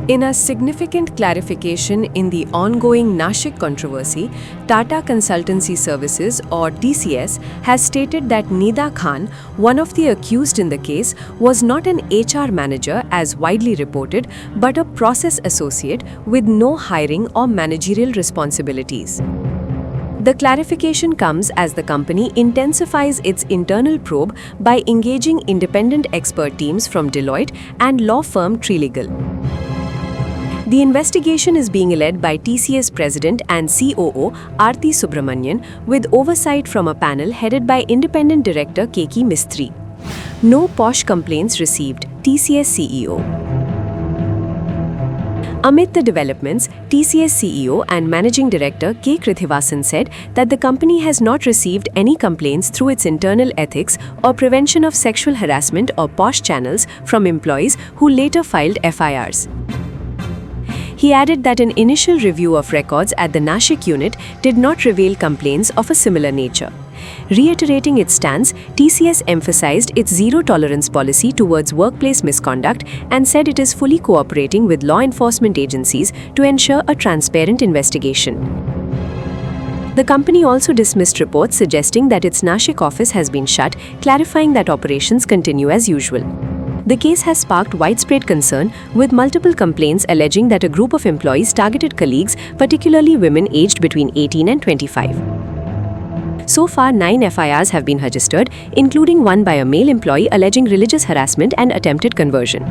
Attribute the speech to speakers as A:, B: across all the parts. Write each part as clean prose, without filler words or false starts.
A: In a significant clarification in the ongoing Nashik controversy, Tata Consultancy Services or TCS has stated that Nida Khan, one of the accused in the case, was not an HR manager as widely reported, but a process associate with no hiring or managerial responsibilities. The clarification comes as the company intensifies its internal probe by engaging independent expert teams from Deloitte and law firm Trilegal. The investigation is being led by TCS President and COO Aarti Subramanian with oversight from a panel headed by Independent Director Keki Mistry. No posh complaints received, TCS CEO. Amid the developments, TCS CEO and Managing Director K. Krithivasan said that the company has not received any complaints through its internal ethics or prevention of sexual harassment or posh channels from employees who later filed FIRs. He added that an initial review of records at the Nashik unit did not reveal complaints of a similar nature. Reiterating its stance, TCS emphasized its zero-tolerance policy towards workplace misconduct and said it is fully cooperating with law enforcement agencies to ensure a transparent investigation. The company also dismissed reports suggesting that its Nashik office has been shut, clarifying that operations continue as usual. The case has sparked widespread concern, with multiple complaints alleging that a group of employees targeted colleagues, particularly women aged between 18 and 25. So far, 9 FIRs have been registered, including one by a male employee alleging religious harassment and attempted conversion.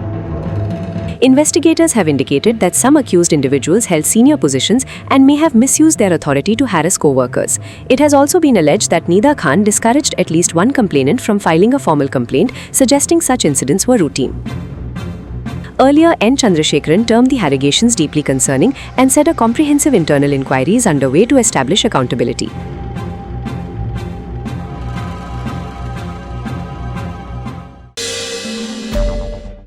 A: Investigators have indicated that some accused individuals held senior positions and may have misused their authority to harass co-workers. It has also been alleged that Nida Khan discouraged at least one complainant from filing a formal complaint, suggesting such incidents were routine. Earlier, N. Chandrasekaran termed the allegations deeply concerning and said a comprehensive internal inquiry is underway to establish accountability.